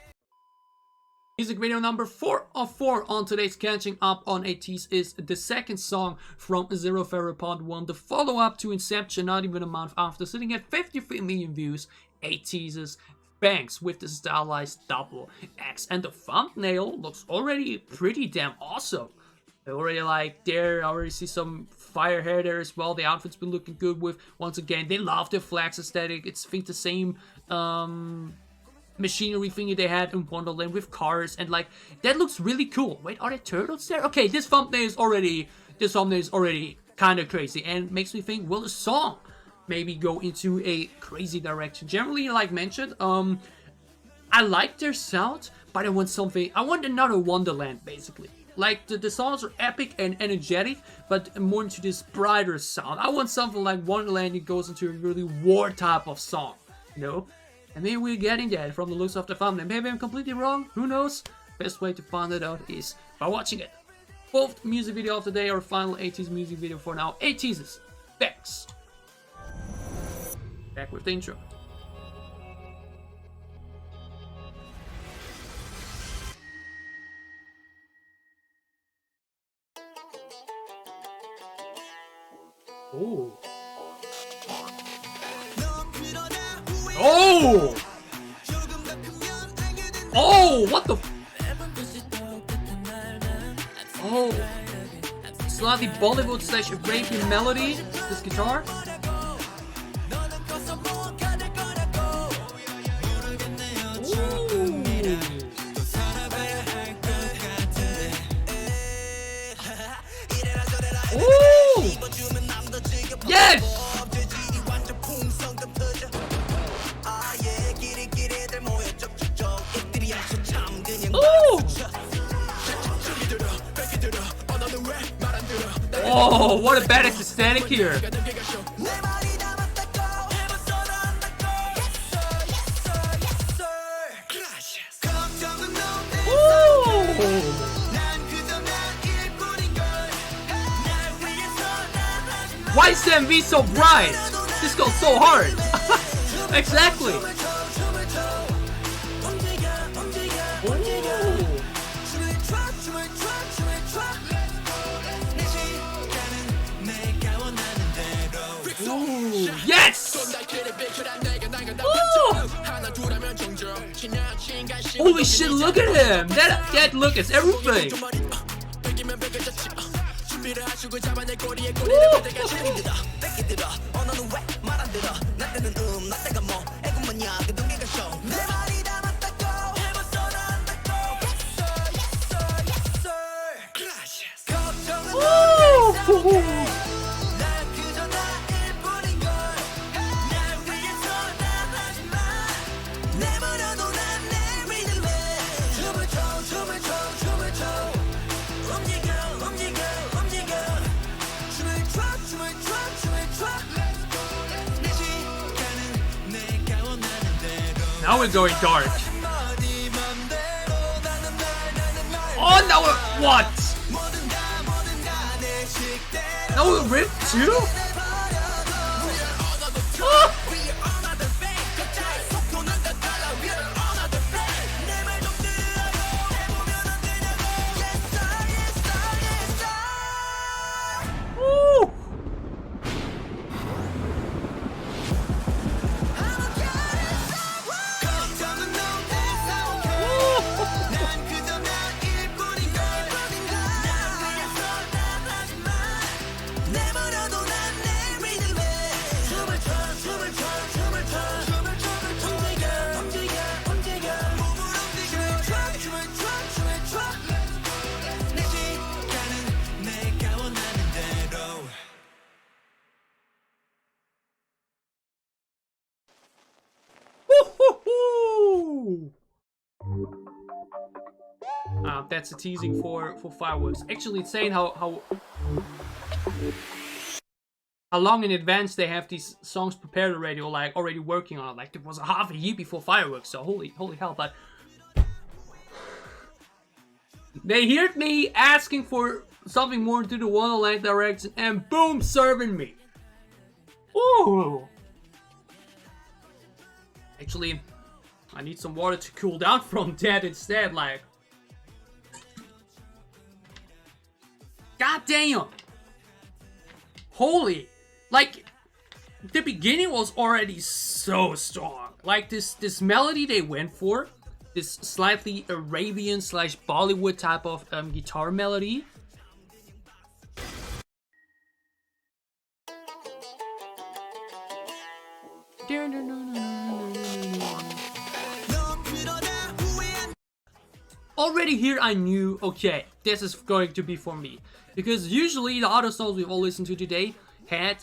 Music video number 4 of 4 on today's Catching Up on ATEEZ is the second song from Zero Fairy Part 1, the follow-up to Inception, not even a month after, sitting at 53 million views. ATEEZ's THANXX with the stylized double X, and the thumbnail looks already pretty damn awesome. I already like there, I already see some fire hair there as well. The outfit's been looking good with, once again, they love the flags aesthetic. It's, I think, the same machinery thingy they had in Wonderland with cars, and like that looks really cool. Wait, are there turtles there? Okay, this thumbnail is already kind of crazy and makes me think, will the song maybe go into a crazy direction? Generally, like mentioned, I like their sound, but I want another Wonderland basically. Like the songs are epic and energetic, but more into this brighter sound. I want something like Wonderland that goes into a really war type of song, you know? And maybe we're getting that from the looks of the thumbnail. Maybe I'm completely wrong, who knows? Best way to find it out is by watching it. Fourth music video of the day, our final ATEEZ music video for now. ATEEZ's THANXX. Back with the intro. Oh. Oh! Oh, what the? Oh, slightly Bollywood / Arabian melody. This guitar. Ooh. Yes. Oh, what a badass aesthetic here. Why is the MV so bright? This goes so hard. Exactly. Ooh, yes! Ooh. Holy shit, look at him! That look is everything! Ooh. Now we're going dark. Oh, now we're what? Now we're ripped too? Oh. that's a teasing for fireworks. Actually, it's saying how long in advance they have these songs prepared already, or like already working on it. Like it was half a year before fireworks, so holy hell. But they heard me asking for something more into the Wonderland direction, and boom, serving me. Ooh. Actually, I need some water to cool down from that instead, like. God damn. Holy. Like, the beginning was already so strong. Like, this melody they went for, this slightly Arabian / Bollywood type of guitar melody. Already here I knew, okay, this is going to be for me. Because usually the other songs we've all listened to today had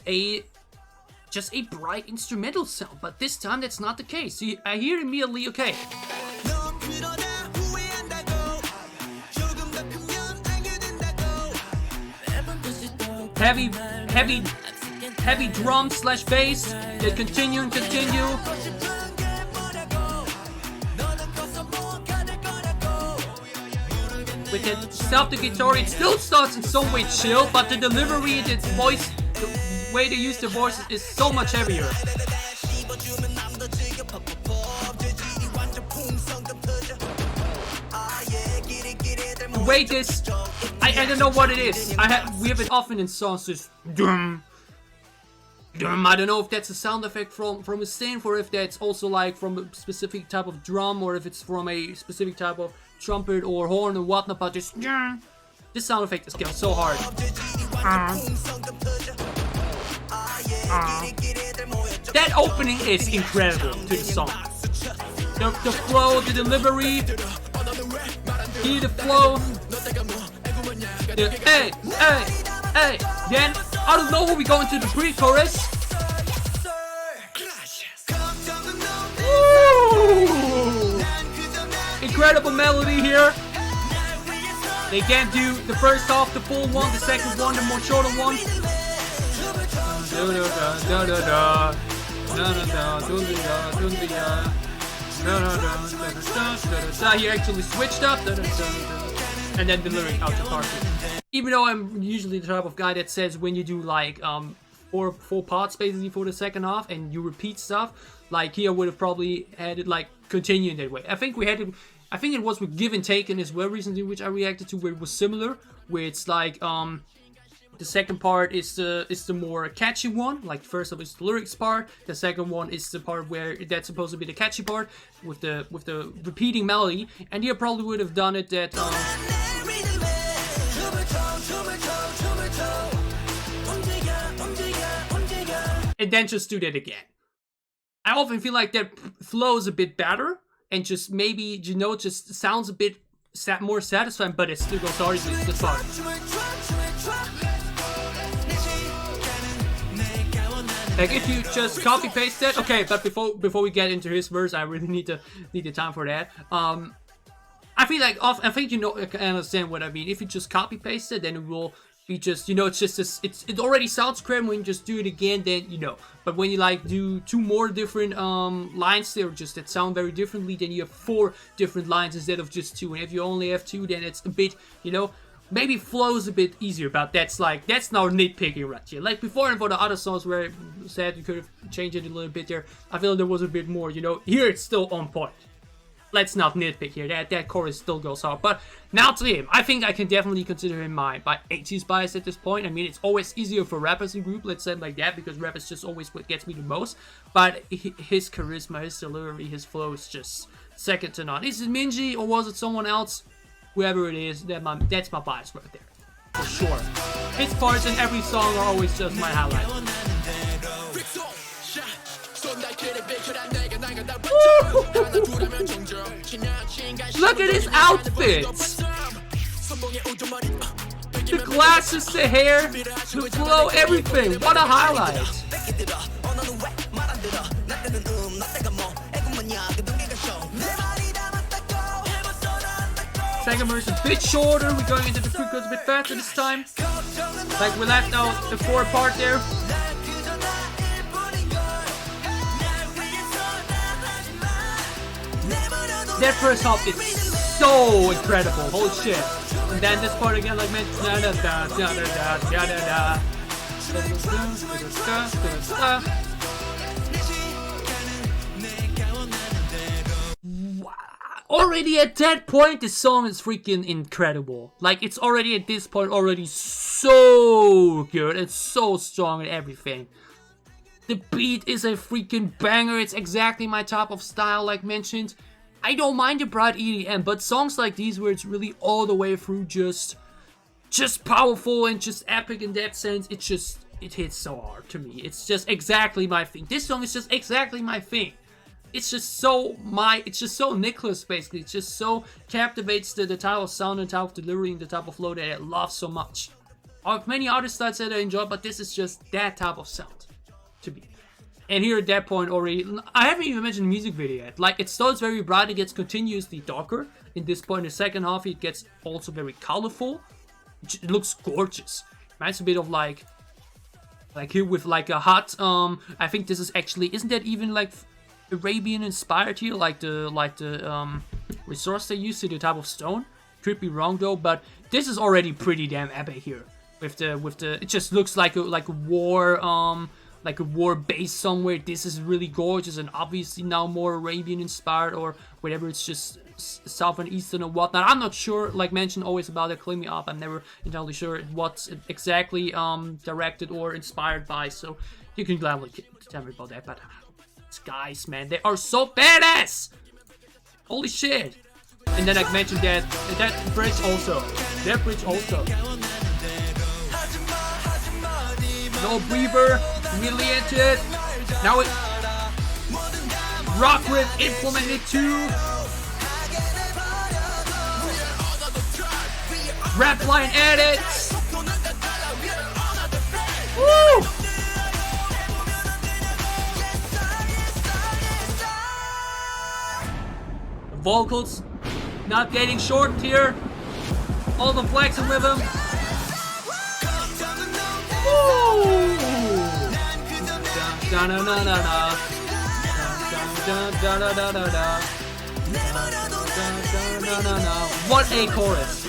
just a bright instrumental sound, but this time that's not the case. So I hear immediately, okay. Heavy drum / bass that continue and continue. With that stuff, the guitar, it still starts in some way chill, but the delivery, its voice, the way they use the voice is so much heavier. The way this, I don't know what it is. We have it often in songs, just dum, dum. I don't know if that's a sound effect from a synth, or if that's also like from a specific type of drum, or if it's from a specific type of trumpet or horn or whatnot, but this sound effect is getting so hard. That opening is incredible to the song. The flow, the delivery, hear the flow. Hey. Then out of nowhere we go into the pre-chorus. Incredible melody here. They can't do the first half, the full one, the second one, the more shorter one. He actually switched up, and then the lyric out to part. Even though I'm usually the type of guy that says when you do like four parts basically for the second half and you repeat stuff, like here would have probably had it like continue in that way. I think it was with Give and Taken as well recently, which I reacted to, where it was similar, where it's like the second part is the more catchy one. Like the first one is the lyrics part, the second one is the part where that's supposed to be the catchy part with the repeating melody. And here probably would have done it that and then just do that again. I often feel like that flows a bit better, and just maybe, just sounds a bit more satisfying, but it still goes hard. It's hard. Like if you just copy paste that, okay. But before we get into his verse, I really need the time for that. I feel like I think I understand what I mean. If you just copy paste it, then it will be just it's just this, it already sounds great. When you just do it again, then But when you like do two more different lines there, just that sound very differently, then you have 4 different lines instead of just 2. And if you only have 2, then it's a bit maybe flows a bit easier. But that's now nitpicking right here. Like before, and for the other songs where I said you could have changed it a little bit there, I feel there was a bit more. Here it's still on point. Let's not nitpick here. That chorus still goes hard. But now to him, I think I can definitely consider him my ATEEZ bias at this point. I mean, it's always easier for rappers in group, let's say it like that, because rap is just always what gets me the most. But his charisma, his delivery, his flow is just second to none. Is it Minji or was it someone else? Whoever it is, that's my bias right there, for sure. His parts in every song are always just my highlight. Look at his outfits! The glasses, the hair, the flow, everything. What a highlight! second verse a bit shorter. We're going into the pre-chorus a bit faster this time. Like we left out the 4 part there. That first half is so incredible. Holy shit. And then this part again, like mentioned. Wow. Already at that point, the song is freaking incredible. Like, it's already at this point already so good. It's so strong and everything. The beat is a freaking banger. It's exactly my type of style, like mentioned. I don't mind the broad EDM, but songs like these where it's really all the way through just powerful and just epic in that sense, it hits so hard to me. It's just exactly my thing. This song is just exactly my thing. It's just so Nicholas basically. It just so captivates the type of sound and type of delivery and the type of flow that I love so much. I have many other styles that I enjoy, but this is just that type of sound to me. And here at that point already, I haven't even mentioned the music video yet. Like, it starts very bright, it gets continuously darker. In this point, in the second half, it gets also very colorful. It looks gorgeous. Reminds a bit of like here with like a hot, I think this is actually, isn't that even like Arabian inspired here? Like the resource they use to the type of stone. Could be wrong though, but this is already pretty damn epic here. With the, it just looks like a war base somewhere. This is really gorgeous and obviously now more Arabian inspired or whatever. It's just south and eastern or whatnot. I'm not sure, like mentioned always about it, clean me up. I'm never entirely sure what's exactly directed or inspired by, so you can gladly tell me about that. But these guys, man, they are so badass. Holy shit. And then I mentioned that bridge also. That bridge also. No breather. Humiliated. Now it rock riff implemented too. Rap line added. Woo! Vocals not getting short here. All the flexing with them. Woo! Da da da da da. Da da da da da da. What a chorus!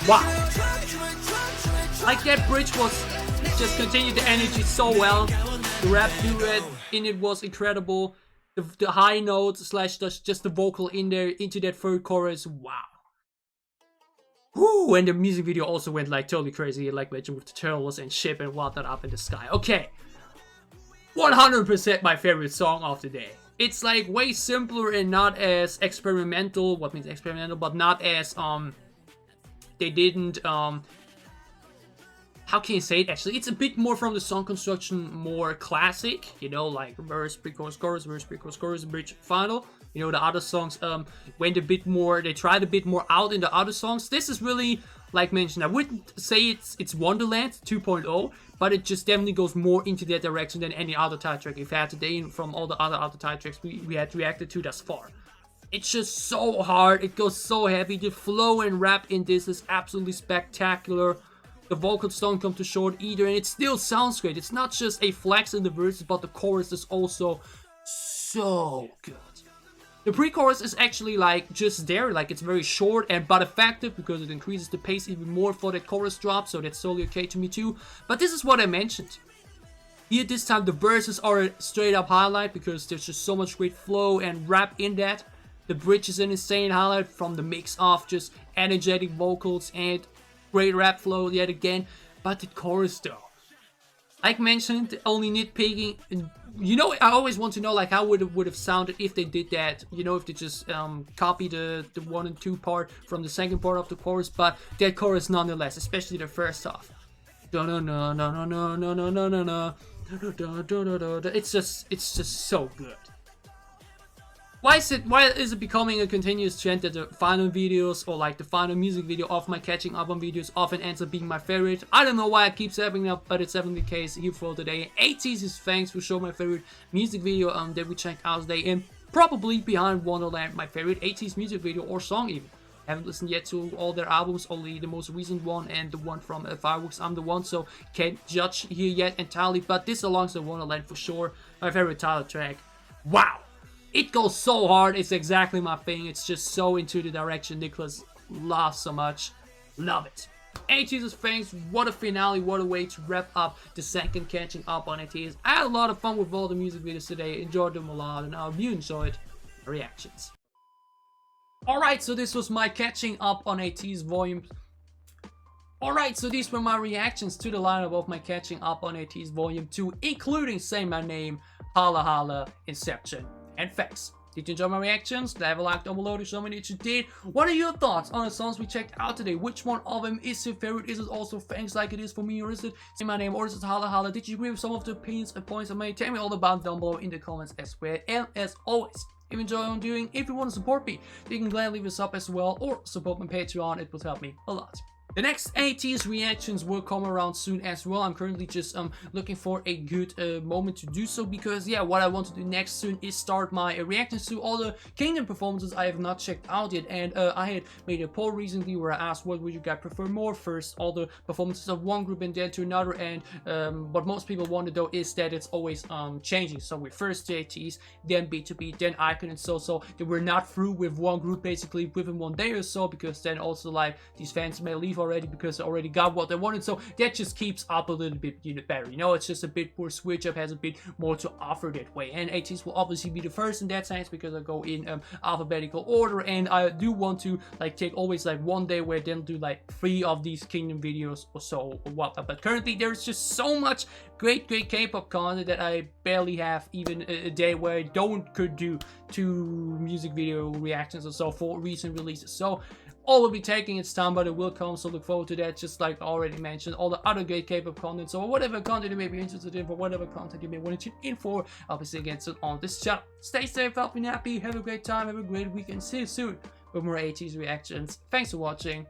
Wow! Like that bridge was just continued the energy so well. The rap duet in it was incredible. The high notes slash just the vocal in there into that third chorus. Wow. Woo! And the music video also went like totally crazy, like mentioned with the turtles and ship and whatnot up in the sky. Okay, 100% my favorite song of the day. It's like way simpler and not as experimental. What means experimental? But not as they didn't how can you say it? Actually, it's a bit more from the song construction, more classic. You know, like verse, pre-chorus, chorus, verse, pre-chorus, chorus, bridge, final. You know, the other songs went a bit more, they tried a bit more out in the other songs. This is really, like mentioned, I wouldn't say it's Wonderland 2.0, but it just definitely goes more into that direction than any other title track we've had today from all the other title tracks we had reacted to thus far. It's just so hard, it goes so heavy. The flow and rap in this is absolutely spectacular. The vocals don't come too short either, and it still sounds great. It's not just a flex in the verses, but the chorus is also so good. The pre-chorus is actually like just there, like it's very short and but effective because it increases the pace even more for that chorus drop, so that's totally okay to me too. But this is what I mentioned. Here this time the verses are a straight up highlight because there's just so much great flow and rap in that. The bridge is an insane highlight from the mix of just energetic vocals and great rap flow yet again. But the chorus though, like mentioned, only nitpicking. You know, I always want to know like how would have sounded if they did that. You know, if they just copy the 1 and 2 part from the second part of the chorus. But that chorus nonetheless, especially the first half. It's just so good. Why is it becoming a continuous trend that the final videos or like the final music video of my catching up on videos often ends up being my favorite? I don't know why it keeps happening up, but it's definitely the case here for today. ATEEZ, thanks for showing my favorite music video that we checked out today. And probably behind Wonderland, my favorite ATEEZ music video or song even. Haven't listened yet to all their albums, only the most recent one and the one from Fireworks I'm the One, so can't judge here yet entirely, but this alongside Wonderland for sure, my favorite title track. Wow! It goes so hard, it's exactly my thing, it's just so into the direction Nicholas loves so much. Love it. ATEEZ's THANXX, what a finale, what a way to wrap up the second catching up on ATEEZ. I had a lot of fun with all the music videos today, enjoyed them a lot, and I hope you enjoyed the reactions. Alright, so this was my catching up on ATEEZ volume. Alright, so these were my reactions to the lineup of my catching up on ATEEZ volume 2, including Say My Name, Hala Hala, Inception, and THANXX. Did you enjoy my reactions? Leave a like down below to show me that you did. What are your thoughts on the songs we checked out today? Which one of them is your favorite? Is it also THANXX like it is for me, or is it Say My Name, or is it Hala Hala? Did you agree with some of the opinions and points I made? Tell me all about it down below in the comments as well. And as always, if you enjoy what I'm doing, if you want to support me, you can gladly leave a sub as well, or support my Patreon, it would help me a lot. The next ATEEZ reactions will come around soon as well. I'm currently just looking for a good moment to do so, because yeah, what I want to do next soon is start my reactions to all the Kingdom performances I have not checked out yet. And I had made a poll recently where I asked what would you guys prefer more, first all the performances of one group and then to another, and what most people want to know is that it's always changing. So with first the ATEEZ, then B2B, then Icon, and so that we're not through with one group basically within one day or so, because then also like these fans may leave already because they already got what they wanted, so that just keeps up a little bit better, you know. It's just a bit more switch up, has a bit more to offer that way. And ATEEZ will obviously be the first in that sense, because I go in alphabetical order, and I do want to like take always like one day where they'll do like 3 of these Kingdom videos or so or whatnot. But currently there's just so much great K-pop content that I barely have even a day where I could do 2 music video reactions or so for recent releases. So all will be taking its time, but it will come, so look forward to that. Just like I already mentioned, all the other great K-pop content, so whatever content you may be interested in, for whatever content you may want to tune in for, I'll be seeing again soon on this channel. Stay safe, healthy, and happy, have a great time, have a great weekend, see you soon with more ATEEZ reactions. Thanks for watching,